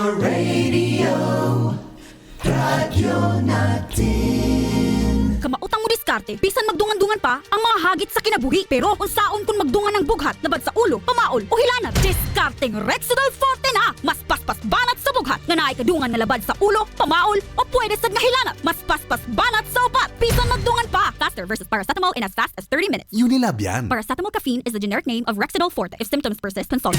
Radio, radyo natin. Kamautang mo diskarte, bisan magdungan-dungan pa ang mga hagit sa kinabuhi. Pero kung saon kung magdungan ng bughat, labad sa ulo, pamaol o hilanat, diskarteng Rexidol Forte na! Mas paspas banat sa bughat, nga naay kadungan na labad sa ulo, pamaol o pwede sad nga hilanat. Mas paspas banat sa upat, bisan magdungan pa! Faster versus paracetamol in as fast as 30 minutes. Unilab yan. Paracetamol caffeine is the generic name of Rexidol Forte. If symptoms persist, consult.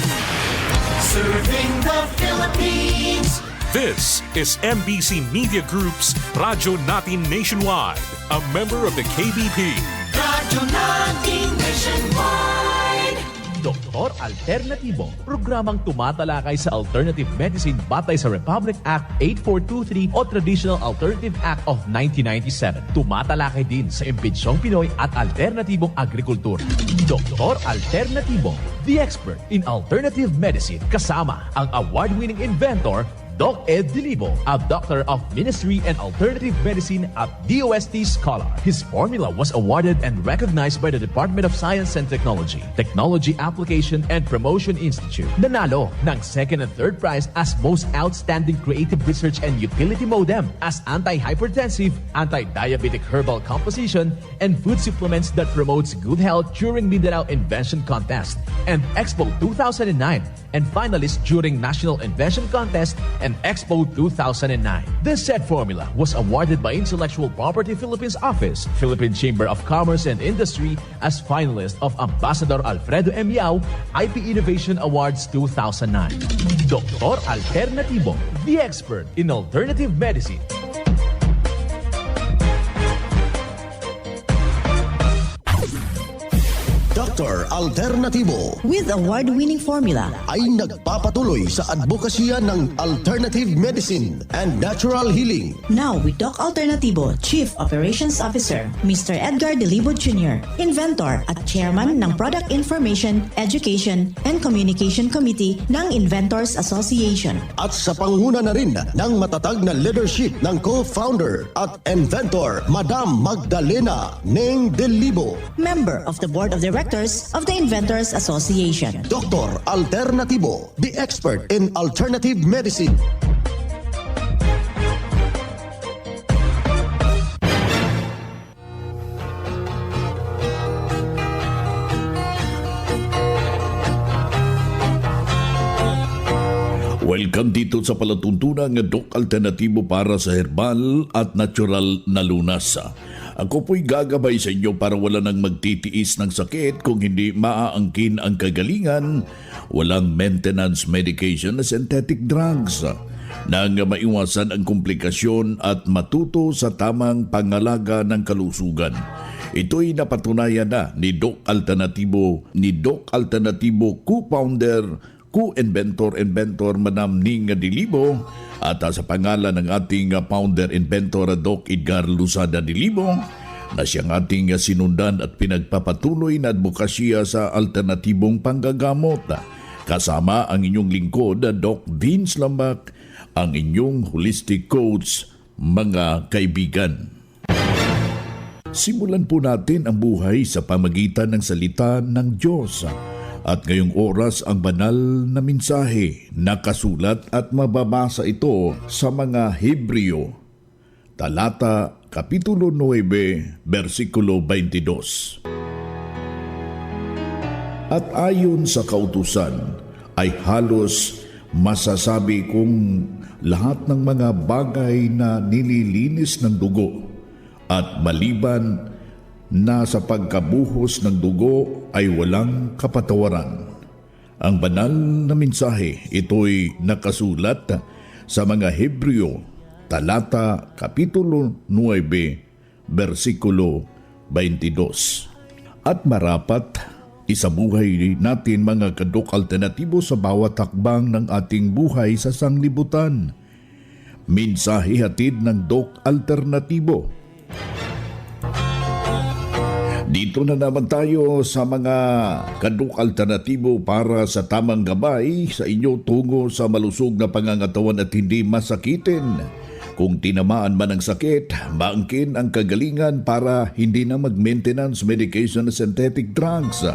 Serving the Philippines. This is MBC Media Group's Radyo Natin Nationwide, a member of the KBP. Radyo natin nationwide. Doktor Alternatibo, programang tumatalakay sa alternative medicine batay sa Republic Act 8423 o Traditional Alternative Act of 1997. Tumatalakay din sa impinsyong Pinoy at alternatibong agrikultura. Doktor Alternatibo, the expert in alternative medicine, kasama ang award-winning inventor Doc Ed Dilibo, a doctor of ministry and alternative medicine at DOST Scholar. His formula was awarded and recognized by the Department of Science and Technology, Technology Application and Promotion Institute. Nanalo ng second and third prize as most outstanding creative research and utility modem as anti-hypertensive, anti-diabetic herbal composition, and food supplements that promotes good health during Mindanao Invention Contest and Expo 2009, and finalist during National Invention Contest and Expo 2009. This said formula was awarded by Intellectual Property Philippines Office, Philippine Chamber of Commerce and Industry as finalist of Ambassador Alfredo M. Yao IP Innovation Awards 2009. Doktor Alternatibo, the expert in alternative medicine. Dr. Alternatibo with award-winning formula ay nagpapatuloy sa advokasya ng alternative medicine and natural healing. now with Doc Alternatibo Chief Operations Officer Mr. Edgar Dilibo Jr., inventor at chairman ng Product Information, Education and Communication Committee ng Inventors Association. At sa panguna na rin ng matatag na leadership ng co-founder at inventor Madam Magdalena Neng Dilibo. Member of the Board of Directors of the Inventors Association. Dr. Alternatibo, the expert in alternative medicine. Welcome dito sa palatuntunan ng Doc Alternatibo para sa herbal at natural na lunas. Ako po'y gagabay sa inyo para wala nang magtitiis ng sakit kung hindi maaangkin ang kagalingan, walang maintenance medication na synthetic drugs, nang maiwasan ang komplikasyon at matuto sa tamang pangalaga ng kalusugan. Ito'y napatunayan na ni Doc Alternatibo, co-founder, co-inventor Madam Ning Dilibo at sa pangalan ng ating founder-inventor Doc Edgar Lusada Dilibo na siyang ating sinundan at pinagpapatuloy na advokasya sa alternatibong panggagamot. Kasama ang inyong lingkod, Doc Vince Lambak, ang inyong holistic coach, mga kaibigan. Simulan po natin ang buhay sa pamagitan ng salita ng Diyos. At ngayong oras ang banal na mensahe, nakasulat at mababasa ito sa mga Hebreo, talata kapitulo 9, versikulo 22. At ayon sa kautusan ay halos masasabi kong lahat ng mga bagay na nililinis ng dugo at maliban na sa pagkabuhos ng dugo ay walang kapatawaran. Ang banal na mensahe, ito'y nakasulat sa mga Hebreo, talata kapitulo 9, versikulo 22. At marapat, isabuhay natin mga kadok alternatibo sa bawat hakbang ng ating buhay sa sanglibutan. Mensahe hatid ng Doc Alternatibo. Dito na naman tayo sa mga kadok alternatibo para sa tamang gabay sa inyo tungo sa malusog na pangangatawan at hindi masakitin. Kung tinamaan man ng sakit, maangkin ang kagalingan para hindi na mag-maintenance medication na synthetic drugs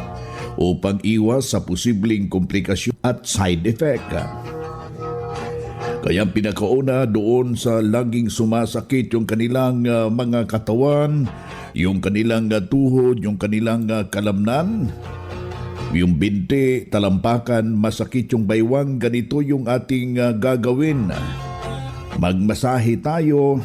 upang iwas sa posibleng komplikasyon at side effect. Kaya ang pinakauna doon sa laging sumasakit yung kanilang mga katawan, yung kanilang tuhod, yung kanilang kalamnan, yung binti, talampakan, masakit yung baywang, ganito yung ating gagawin. Magmasahe tayo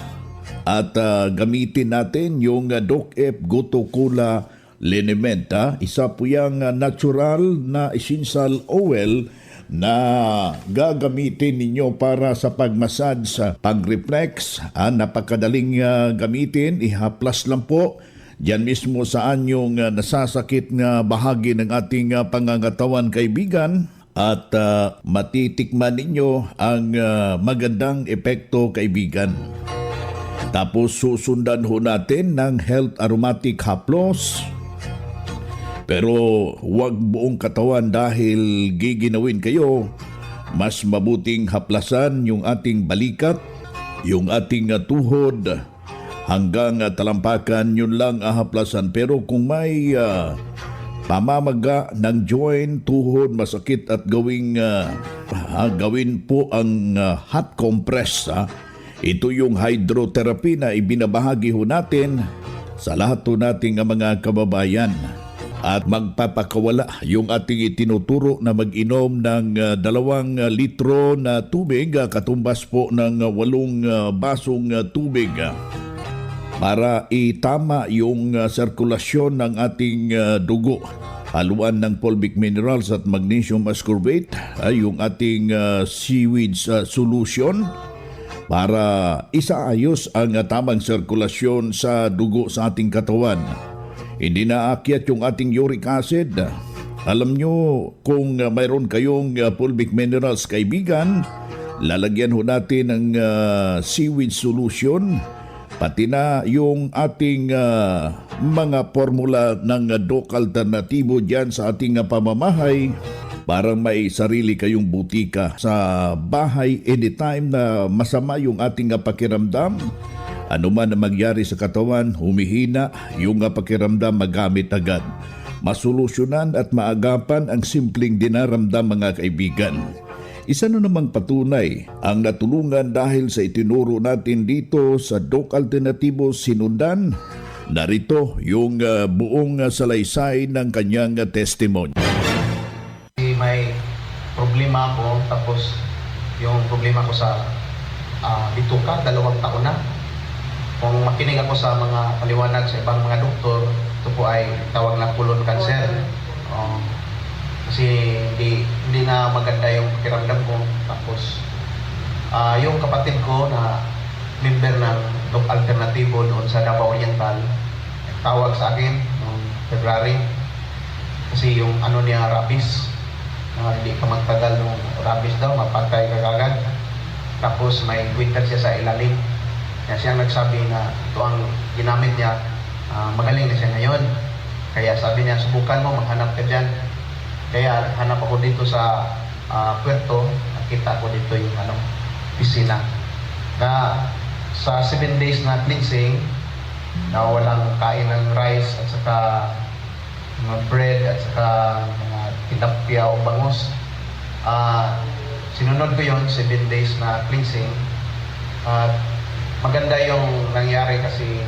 at gamitin natin yung Doc-F Goto Cola Liniment. Isa po yung natural na essential oil na gagamitin ninyo para sa pagmassage, pag-reflex. Napakadaling gamitin, ihaplas lang po diyan mismo saan yung nasasakit na bahagi ng ating pangangatawan, kaibigan, at matitikman ninyo ang magandang epekto, kaibigan. Tapos susundan ho natin ng Health Aromatic Haplos. Pero huwag buong katawan dahil giginawin kayo. Mas mabuting haplasan yung ating balikat, yung ating tuhod, hanggang talampakan, yun lang haplasan. Pero kung may pamamaga ng joint, tuhod, masakit at gawin po ang hot compress. Ito yung hydrotherapy na ibinabahagi ho natin sa lahat ho nating mga kababayan. At magpapakawala yung ating itinuturo na mag-inom ng 2 litro na tubig, katumbas po ng 8 basong tubig, para itama yung sirkulasyon ng ating dugo. Haluan ng fulvic minerals at magnesium ascorbate, yung ating seaweed solution, para isaayos ang tamang sirkulasyon sa dugo sa ating katawan. Hindi na aakyat yung ating uric acid. Alam nyo, kung mayroon kayong fulvic minerals, kaibigan, lalagyan ho natin ng seaweed solution, pati na yung ating mga formula ng Doc Alternatibo dyan sa ating pamamahay, para may sarili kayong butika sa bahay anytime na masama yung ating pakiramdam. Ano man na magyari sa katawan, humihina yung pakiramdam, magamit agad. Masolusyonan at maagapan ang simpleng dinaramdam, mga kaibigan. Isa na namang patunay ang natulungan dahil sa itinuro natin dito sa Doc Alternatibo Sinundan. Narito yung buong salaysay ng kanyang testimony. May problema ako, tapos yung problema ko sa bituka, 2 taon na. Kung makinig ako sa mga paliwanag sa ibang mga doktor, ito po ay tawag na colon cancer. Kasi hindi na maganda yung pakiramdam ko. Tapos yung kapatid ko na member ng Doc Alternatibo doon sa Davao Oriental, tawag sa akin noong February. Kasi yung ano niya, rabies, hindi ka magtagal ng rabies daw, mapatay ka agad. Tapos may winter siya sa ilalim. Kaya siya nagsabi na ito ang ginamit niya, magaling na siya ngayon. Kaya sabi niya, subukan mo, maghanap ka dyan. Kaya hanap ako dito sa Puerto, nakita ko dito yung piscina. Na sa 7 days na cleansing, na walang kain ng rice at saka mga bread at saka mga tilapia o bangus. Sinunod ko yon 7 days na cleansing. Maganda yung nangyari kasi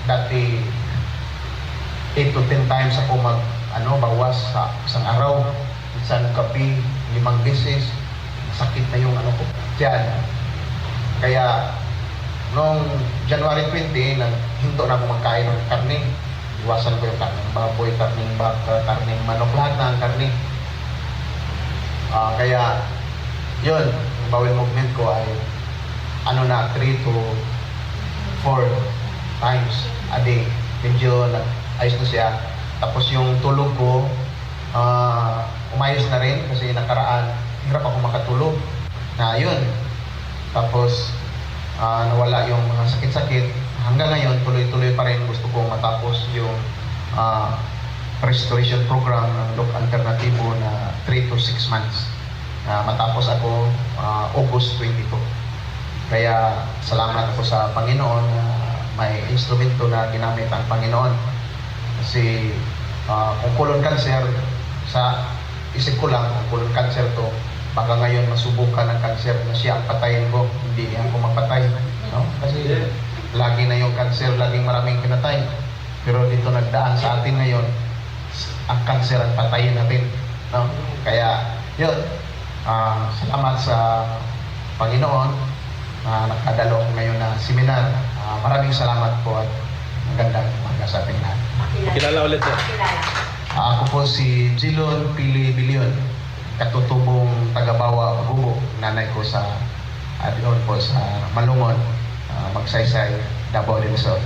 dati 8 to 10 times ako bawas sa isang araw. Minsan gabi, 5 beses. Sakit na yung ko dyan. Kaya noong January 20, hinto na ako magkain ng karne. Iwasan ko yung karning baboy, karning baka, karning manok, lahat ng karne. Kaya yun, yung bowel movement ko ay 3 to 4 times a day. Medyo ayos na siya. Tapos yung tulog ko, umayos na rin kasi nakaraan, hirap ako makatulog. Yun. Tapos nawala yung mga sakit-sakit. Hanggang ngayon, tuloy-tuloy pa rin gusto kong matapos yung restoration program ng Doc Alternatibo na 3 to 6 months. Matapos ako August 22. Kaya salamat ako sa Panginoon na may instrumento na ginamit ang Panginoon. Kasi kung colon cancer, sa isip ko lang, kung colon cancer to, baka ngayon masubukan ng cancer na siya ang patayin ko, hindi niya ako mapatay. No? Kasi lagi na yung cancer, laging maraming pinatay. Pero dito nagdaan sa atin ngayon, ang cancer ang patayin natin. No? Kaya, yun, salamat sa Panginoon na nakadalo ako ngayon na seminar. Maraming salamat po at magandang umaga sa ating lahat. Kilala ulit sir. Ako po si Jilon Pili Bilion, katutubong taga-Bawa, Gubo. Nanay ko sa doon po sa Malungon, Magsaysay, Davao del Sur.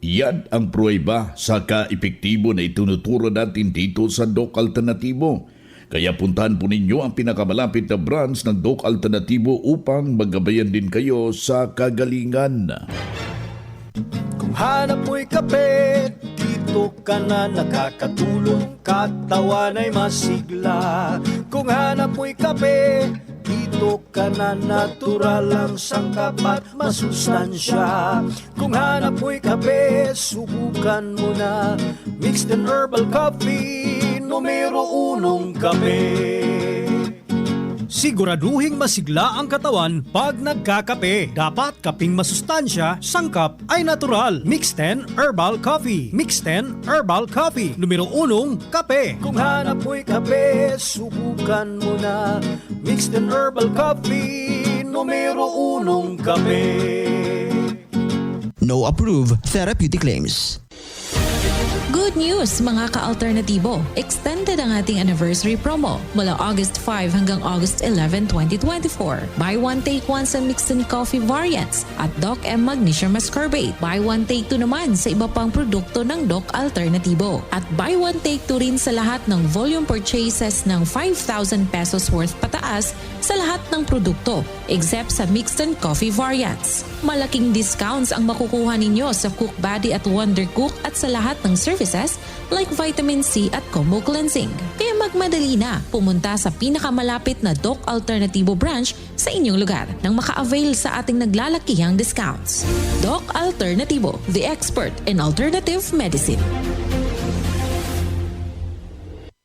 Yan ang pruweba sa ka-epektibo na itinuturo natin dito sa Doc Alternatibo. Kaya puntahan po ninyo ang pinakamalapit na branch ng Doc Alternatibo upang magabayan din kayo sa kagalingan. Kung hanap mo'y kape, dito ka na nakakatulong, katawan ay masigla. Kung hanap mo'y kape, dito ka na natural ang sangkap at masustansya. Kung hanap mo'y kape, subukan mo na mixed and herbal coffee, numero 1 kape. Siguraduhing masigla ang katawan pag nagkakape. Dapat kaping masustansya, sangkap ay natural. Mixed 10 Herbal Coffee. Mixed 10 Herbal Coffee. Numero 1, kape. Kung hanap mo'y kape, subukan mo na Mixed 10 Herbal Coffee. Numero 1, kape. No approved therapeutic claims. Good news mga ka-alternatibo! Extended ang ating anniversary promo mula August 5 hanggang August 11, 2024. Buy one take one sa mixed and coffee variants at Doc M Magnesium Ascorbate. Buy one take two naman sa iba pang produkto ng Doc Alternatibo. At buy one take two rin sa lahat ng volume purchases ng 5,000 pesos worth pataas sa lahat ng produkto except sa mixed and coffee variants. Malaking discounts ang makukuha ninyo sa Cook Buddy at Wonder Cook at sa lahat ng services like vitamin C at combo cleansing. Kaya magmadali na, pumunta sa pinakamalapit na Doc Alternatibo branch sa inyong lugar nang maka-avail sa ating naglalakihang discounts. Doc Alternatibo, the expert in alternative medicine.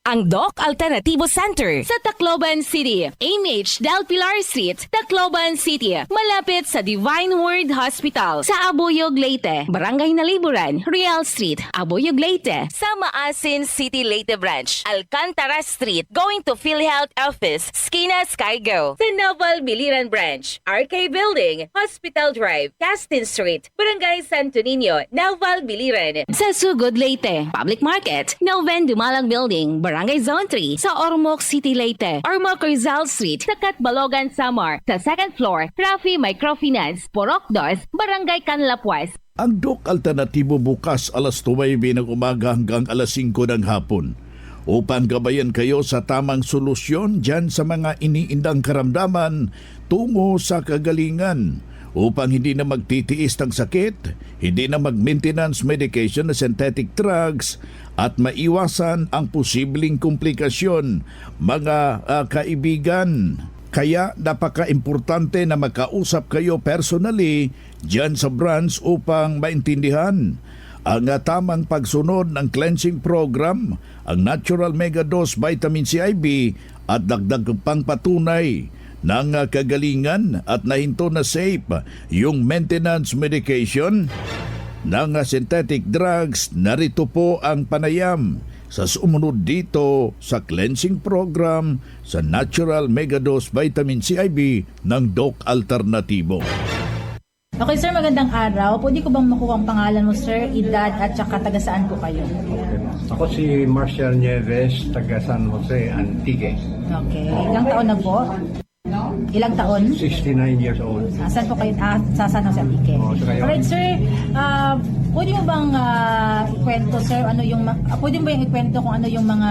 Ang Doc Alternativo Center sa Tacloban City, AMH Del Pilar Street, Tacloban City, malapit sa Divine Word Hospital sa Abuyog, Leyte, Barangay Naliburan, Real Street, Abuyog, Leyte, sa Maasin City, Leyte Branch, Alcantara Street, going to PhilHealth Office, Skina Skygo, sa Naval Biliran Branch, RK Building, Hospital Drive, Castin Street, Barangay Santo Niño, Naval Biliran, sa Sugod, Leyte, Public Market, Noven Dumalang Building, Barangay Zone 3 sa Ormoc City, Leyte. Ormoc Rizal Street sa Catbalogan, Samar. Sa second floor, Rafi Microfinance, Porok 2, Barangay Canlapuas. Ang Doc Alternatibo bukas alas 9 ng umaga hanggang alas 5 ng hapon upang gabayan kayo sa tamang solusyon dyan sa mga iniindang karamdaman tungo sa kagalingan. Upang hindi na magtitiis ng sakit, hindi na mag-maintenance medication na synthetic drugs at maiwasan ang posibleng komplikasyon, mga kaibigan. Kaya napaka-importante na magkausap kayo personally dyan sa branch upang maintindihan ang tamang pagsunod ng cleansing program, ang Natural Mega Dose Vitamin C IV at dagdag pang patunay ng kagalingan at nahinto na safe yung maintenance medication ng synthetic drugs. Narito po ang panayam sa sumunod dito sa cleansing program sa Natural Mega Dose Vitamin C IV ng Doc Alternatibo. Okay sir, magandang araw. Pwede ko bang makuha ang pangalan mo sir, edad at saka taga saan po kayo? Ako si Marcial Nieves, taga San Jose, Antique. Okay. Ilang taon na po? Ilang taon? 69 years old. Saan po kayo? Sa San Jose, Antique. Alright sir, pwede mo bang ikwento sir, pwede mo bang ikwento kung ano yung mga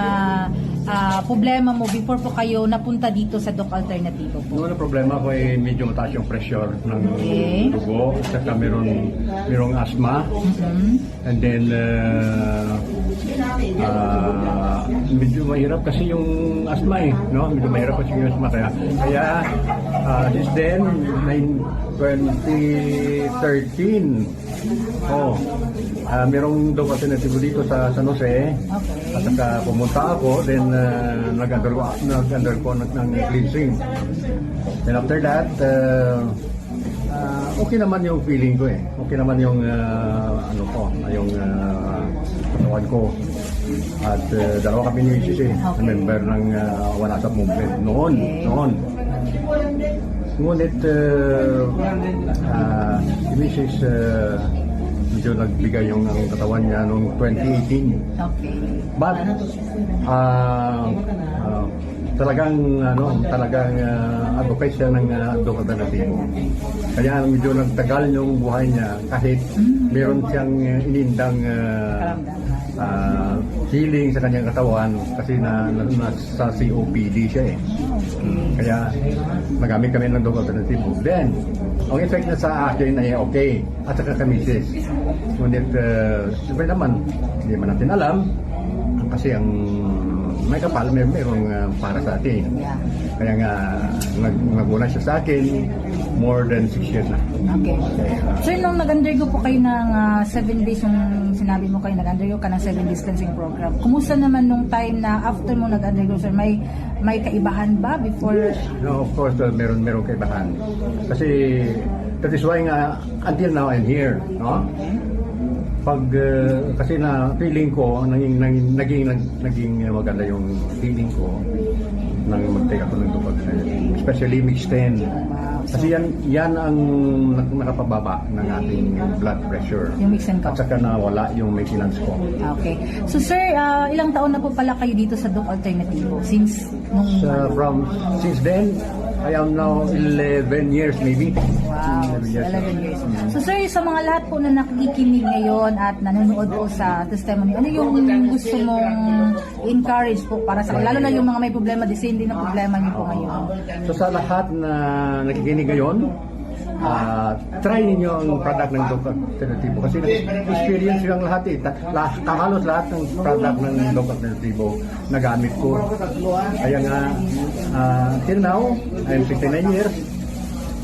problema mo before po kayo napunta dito sa Doc Alternativo po? Noong problema ko ay medyo mataas yung pressure ng dugo, at saka merong asthma. And then medyo mahirap kasi yung asthma no? Medyo mahirap kasi yung asthma kaya since then 2013 merong Doc Alternatibo dito sa San Jose. At saka pumunta ako, then nag-undergo ng cleansing. Then after that, okay naman yung feeling ko eh. Okay naman yung katawan ko. At dalawa kami ni Mrs. member ng One Asap Movement. Noon. Ngunit si Mrs. medyo nagbigay yung katawan niya noong 2018. Okay. But talagang advocate siya ng Doc Alternatibo. Kaya medyo nagtagal yung buhay niya kahit meron siyang inindang healing sa kanyang katawan kasi nasa COPD siya eh. Kaya nagamit kami ng Doc Alternatibo. Then, ang effect na sa akin ay okay at saka kamisis. Ngunit, siyempre naman, hindi man natin alam kasi ang may kapal, mayroong para sa atin. Kaya nga, naguna siya sa akin more than 6 years na. Okay. Sir, nung nag-undergo po kayo ng 7 days, yung sinabi mo kayo, nag-undergo ka ng 7 days cleansing program. Kumusta naman nung time na after mo nag-undergo, sir, may kaibahan ba before? No, of course, meron kaibahan. Kasi, that is why nga, until now I'm here. No? Kasi na feeling ko, naging maganda yung feeling ko nang mag-take ako ng Doc, especially mix 10. Kasi yan ang nakapababa ng ating blood pressure. Yung mix and At saka nawala yung maintenance ko. Okay. So sir, ilang taon na po pala kayo dito sa Doc Alternatibo? Since then, I am now 11 years maybe. Wow, 11 years. So sir, sa mga lahat po na nakikinig ngayon at nanonood po sa testimony, ano yung gusto mong encourage po para sa lalo na yung mga may problema, the same din ang problema niyo po ngayon? So sa lahat na nakikinig ngayon, try ninyo ang product ng Doc Alternatibo kasi experience yung lahat eh. Halos lahat ng product ng Doc Alternatibo na gamit ko. Kaya nga, till now, I'm 59 years,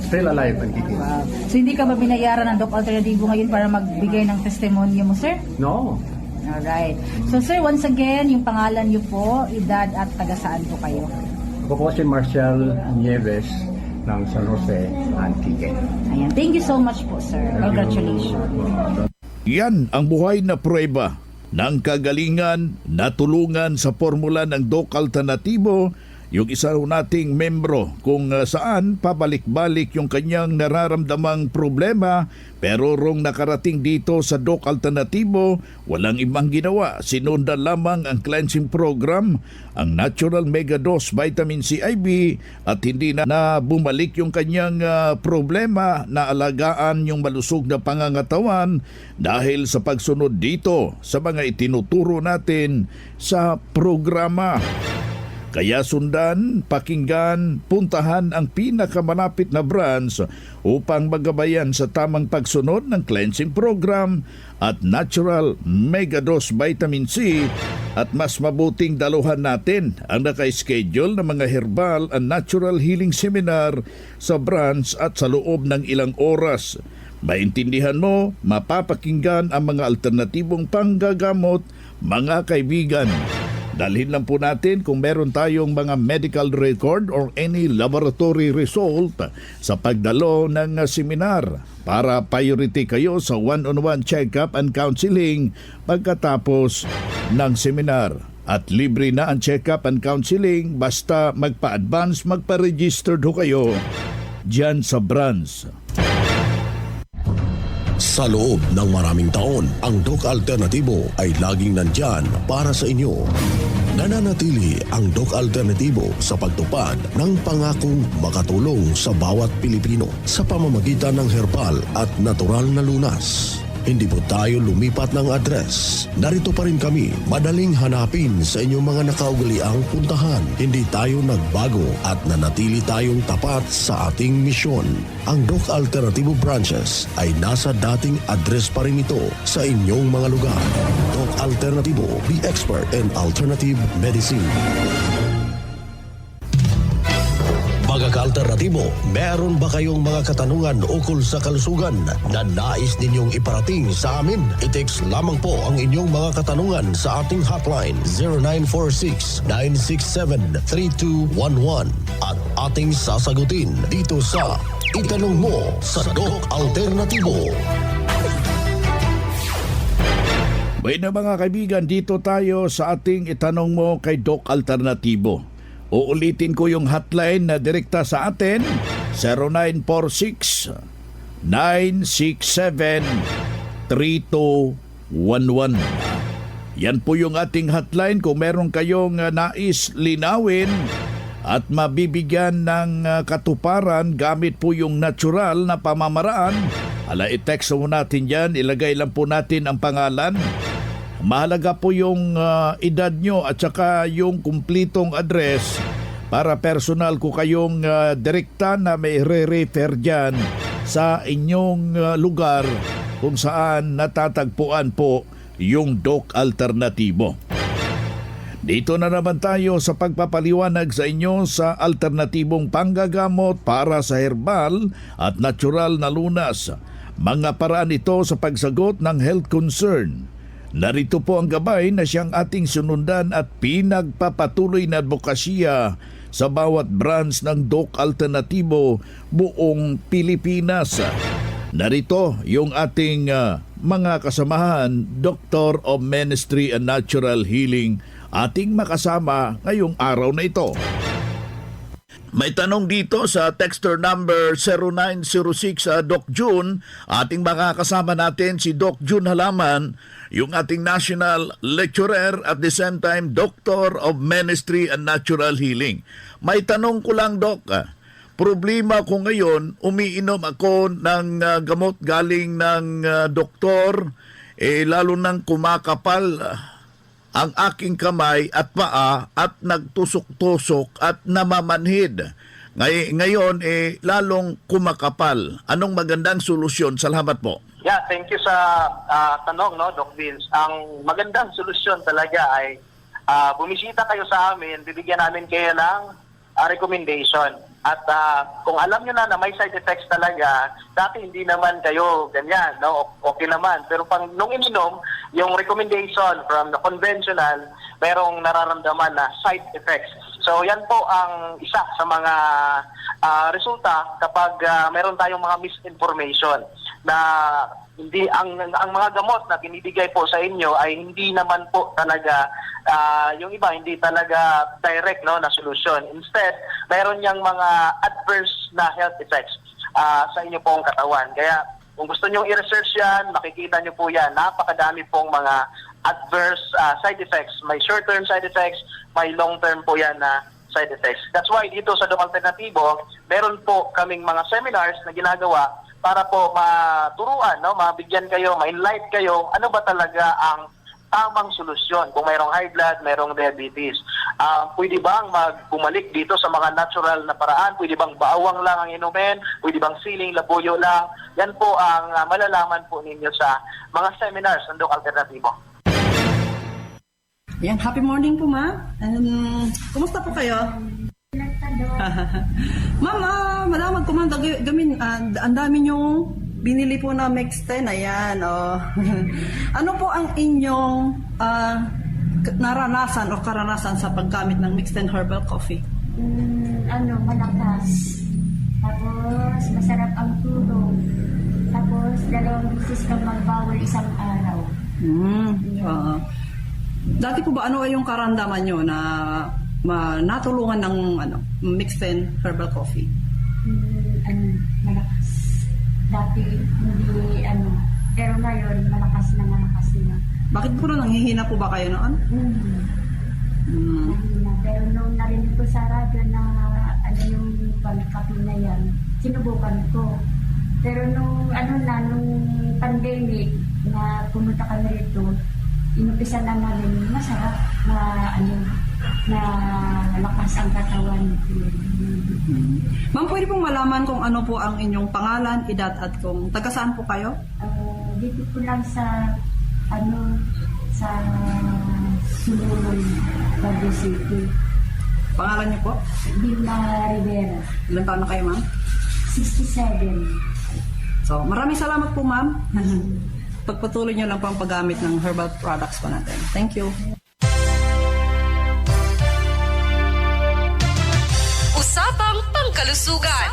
still alive and kicking. Wow. So hindi ka ba binayaran ng Doc Alternatibo ngayon para magbigay ng testimonyo mo, sir? No. Alright. So sir, once again, yung pangalan niyo po, edad at taga saan po kayo? Ako po si Marcial Nieves ng San Jose, Antique. Ayan. Thank you so much po, sir. Congratulations. Yan ang buhay na prueba ng kagalingan na tulungan sa formula ng Doc Alternatibo, yung isa nating membro kung saan pabalik-balik yung kanyang nararamdamang problema, pero rong nakarating dito sa Doc Alternatibo, walang ibang ginawa. Sinundan lamang ang cleansing program, ang Natural Mega Dose Vitamin C IV, at hindi na bumalik yung kanyang problema na alagaan yung malusog na pangangatawan dahil sa pagsunod dito sa mga itinuturo natin sa programa. Kaya sundan, pakinggan, puntahan ang pinakamalapit na branch upang magabayan sa tamang pagsunod ng cleansing program at Natural Mega Dose Vitamin C, at mas mabuting daluhan natin ang naka-schedule ng mga herbal and natural healing seminar sa branch at sa loob ng ilang oras. Maintindihan mo, mapapakinggan ang mga alternatibong panggagamot, mga kaibigan. Dalhin lang po natin kung meron tayong mga medical record or any laboratory result sa pagdalo ng seminar para priority kayo sa one-on-one check-up and counseling pagkatapos ng seminar. At libre na ang check-up and counseling basta magpa-advance, magpa-registered ho kayo dyan sa branch. Sa loob ng maraming taon, ang Doc Alternatibo ay laging nandyan para sa inyo. Nananatili ang Doc Alternatibo sa pagtupad ng pangakong makatulong sa bawat Pilipino sa pamamagitan ng herbal at natural na lunas. Hindi po tayo lumipat ng address. Narito pa rin kami, madaling hanapin sa inyong mga nakaugaliang puntahan. Hindi tayo nagbago at nanatili tayong tapat sa ating misyon. Ang Doc Alternatibo branches ay nasa dating address pa rin ito sa inyong mga lugar. Doc Alternatibo, the expert in alternative medicine. Pagkakala Alternatibo, meron ba kayong mga katanungan ukol sa kalusugan na nais ninyong iparating sa amin? I-text lamang po ang inyong mga katanungan sa ating hotline 0946-967-3211 at ating sasagutin dito sa Itanong Mo sa Doc Alternatibo. Bueno mga kaibigan, dito tayo sa ating Itanong Mo kay Doc Alternatibo. Uulitin ko yung hotline na direkta sa atin, 0946-967-3211. Yan po yung ating hotline kung meron kayong nais linawin at mabibigyan ng katuparan gamit po yung natural na pamamaraan. I-text mo natin yan, ilagay lang po natin ang pangalan. Mahalaga po yung edad nyo at saka yung kumplitong address para personal ko kayong direkta na may re-refer dyan sa inyong lugar kung saan natatagpuan po yung Doc Alternatibo. Dito na naman tayo sa pagpapaliwanag sa inyo sa alternatibong panggagamot para sa herbal at natural na lunas. Mga paraan ito sa pagsagot ng health concern. Narito po ang gabay na siyang ating sunundan at pinagpapatuloy na advokasya sa bawat branch ng Doc Alternatibo buong Pilipinas. Narito yung ating mga kasamahan, Doctor of Ministry and Natural Healing, ating makasama ngayong araw na ito. May tanong dito sa texter number 0906 Doc June. Ating makakasama natin si Doc June Halaman, yung ating national lecturer at the same time Doctor of Ministry and Natural Healing. May tanong ko lang, Doc. Problema ko ngayon, umiinom ako ng gamot galing ng doktor, lalo nang kumakapal ang aking kamay at paa at nagtusok-tusok at namamanhid. Ngayon, lalong kumakapal. Anong magandang solusyon? Salamat po. Yeah, thank you sa tanong, no, Doc Vince. Ang magandang solusyon talaga ay bumisita kayo sa amin, bibigyan namin kayo ng recommendation. At kung alam nyo na may side effects talaga, dati hindi naman kayo ganyan, no? Okay naman. Pero nung ininom, yung recommendation from the conventional, merong nararamdaman na side effects. So yan po ang isa sa mga resulta kapag meron tayong mga misinformation na hindi ang mga gamot na binibigay po sa inyo ay hindi naman po talaga yung iba hindi talaga direct, no, na solusyon. Instead, meron yang mga adverse na health effects sa inyo pong katawan. Kaya kung gusto niyo i-research yan, makikita niyo po yan. Napakadami pong mga adverse side effects. May short-term side effects, may long-term po yan na side effects. That's why dito sa Doc Alternatibo, meron po kaming mga seminars na ginagawa para po maturuan, no, mabigyan kayo, ma-enlight kayo, ano ba talaga ang tamang solusyon kung mayroong high blood, mayroong diabetes. Pwede bang bumalik dito sa mga natural na paraan? Pwede bang bawang lang ang inumin? Pwede bang siling, labuyo lang? Yan po ang malalaman po ninyo sa mga seminars ng Doc Alternatibo. Yan, happy morning po, ma. Kumusta po kayo? Mama, madamag kumanda gamin, ang dami niyong binili po na Mixten, ayan, oh. Ano po ang inyong naranasan o karanasan sa paggamit ng Mixten Herbal Coffee? Malakas. Tapos, masarap ang tulog. Tapos, 2 beses kang mag-bawal isang araw. Dati po ba, ano ay yung karamdaman nyo na natulungan ng Mixten Herbal Coffee? Malakas. Dati hindi pero ngayon malakas na. Bakit po nanghihina po ba kayo noon? Nanghihina. Pero nung narinig ko sa radyo na yung pangkapi na yan, sinubukan ko. Pero nung pandemic na pumunta kami rito, inumpisa na namin masarap na malakas ang katawan. Ma'am, pwede pong malaman kung ano po ang inyong pangalan, edad at kung taga saan po kayo? Dito po lang sa Sumulong, Baguio City. Pangalan niyo po? Vilma Rivera. Ilan taon na kayo, ma'am? 67. So, maraming salamat po, ma'am. Pagpatuloy niyo lang po ang paggamit ng herbal products po natin. Thank you. Usapang Pangkalusugan.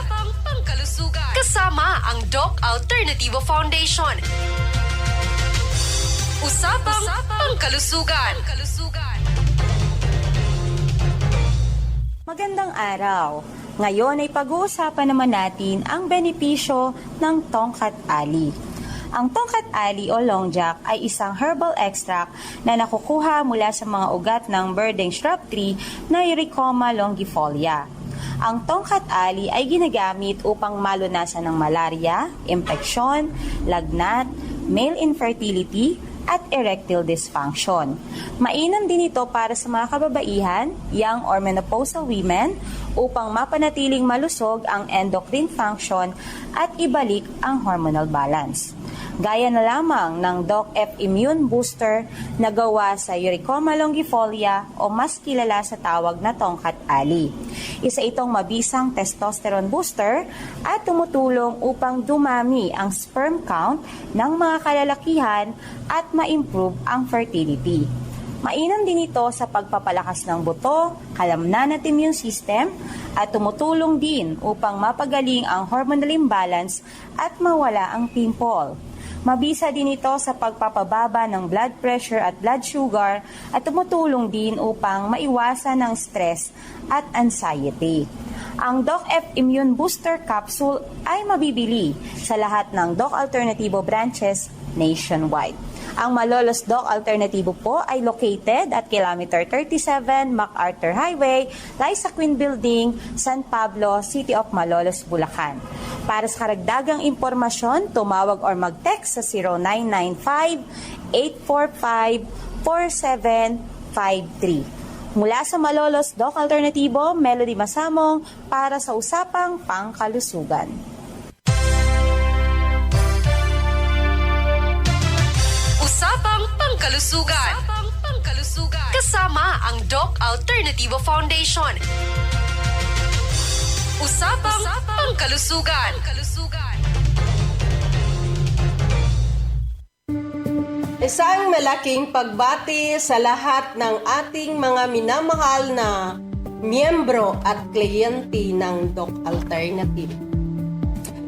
Kasama ang Doc Alternativo Foundation. Usapang Pangkalusugan. Magandang araw. Ngayon ay pag-uusapan naman natin ang benepisyo ng Tongkat Ali. Ang Tongkat Ali o Longjack ay isang herbal extract na nakukuha mula sa mga ugat ng birding shrub tree na Eurycoma longifolia. Ang Tongkat Ali ay ginagamit upang malunasan ng malaria, impeksyon, lagnat, male infertility, at erectile dysfunction. Mainam din ito para sa mga kababaihan, young or menopausal women upang mapanatiling malusog ang endocrine function at ibalik ang hormonal balance. Gaya na lamang ng Doc F Immune Booster na gawa sa Eurycoma longifolia o mas kilala sa tawag na Tongkat Ali. Isa itong mabisang testosterone booster at tumutulong upang dumami ang sperm count ng mga kalalakihan at ma-improve ang fertility. Mainam din ito sa pagpapalakas ng buto, kalamnan at immune system at tumutulong din upang mapagaling ang hormonal imbalance at mawala ang pimple. Mabisa din ito sa pagpapababa ng blood pressure at blood sugar at tumutulong din upang maiwasan ng stress at anxiety. Ang Doc F Immune Booster Capsule ay mabibili sa lahat ng Doc Alternativo branches nationwide. Ang Malolos Doc Alternativo po ay located at kilometer 37 MacArthur Highway, Liza Queen Building, San Pablo, City of Malolos, Bulacan. Para sa karagdagang impormasyon, tumawag or mag-text sa 0995-845-4753. Mula sa Malolos Doc Alternativo, Melody Masamong para sa Usapang Pangkalusugan. Usapang Pangkalusugan. Kasama ang Doc Alternativo Foundation. Usapang Pangkalusugan. Isang malaking pagbati sa lahat ng ating mga minamahal na miyembro at kliyente ng Doc Alternative.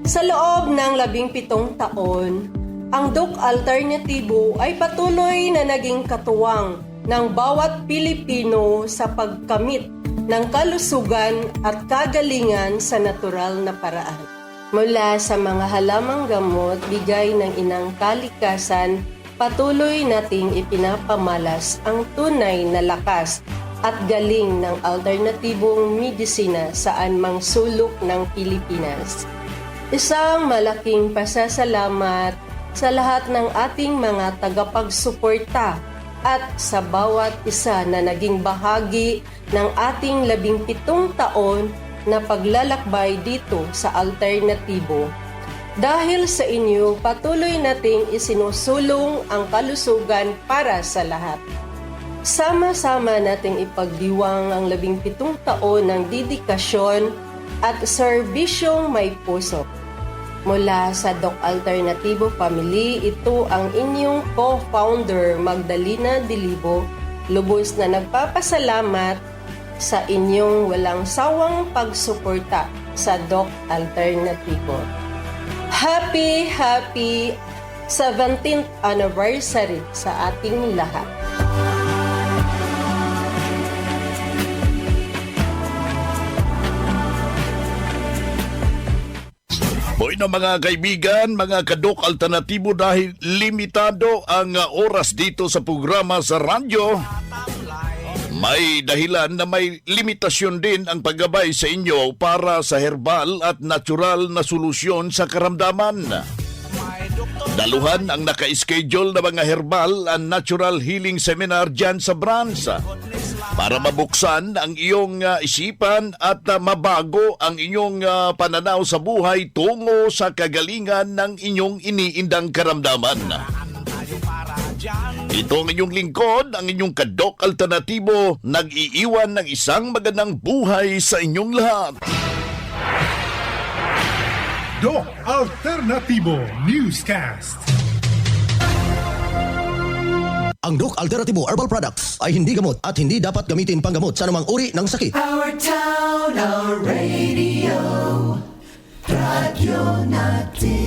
Sa loob ng 17 taon, ang Doc Alternativo ay patuloy na naging katuwang ng bawat Pilipino sa pagkamit ng kalusugan at kagalingan sa natural na paraan. Mula sa mga halamang gamot, bigay ng inang kalikasan, patuloy nating ipinapamalas ang tunay na lakas at galing ng alternatibong medisina saan mang sulok ng Pilipinas. Isang malaking pasasalamat sa lahat ng ating mga tagapagsuporta at sa bawat isa na naging bahagi ng ating 17 taon na paglalakbay dito sa Alternatibo. Dahil sa inyo, patuloy nating isinusulong ang kalusugan para sa lahat. Sama-sama nating ipagdiwang ang 17 taon ng dedikasyon at serbisyong may puso. Mula sa Doc Alternativo Family, ito ang inyong co-founder Magdalena Dilibo, lubos na nagpapasalamat sa inyong walang sawang pagsuporta sa Doc Alternativo. Happy 17th anniversary sa ating lahat. Bueno mga kaibigan, mga kadok alternatibo, dahil limitado ang oras dito sa programa sa radyo, may dahilan na may limitasyon din ang paggabay sa inyo para sa herbal at natural na solusyon sa karamdaman. Daluhan ang naka-schedule na mga herbal and natural healing seminar dyan sa branch para mabuksan ang iyong isipan at mabago ang inyong pananaw sa buhay tungo sa kagalingan ng inyong iniindang karamdaman. Ito ang inyong lingkod, ang inyong Kadok Alternatibo, nag-iiwan ng isang magandang buhay sa inyong lahat. Doc Alternativo Newscast. Ang Doc Alternativo Herbal Products ay hindi gamot at hindi dapat gamitin panggamot sa anumang uri ng sakit. Our town, our radio, Radio Natin.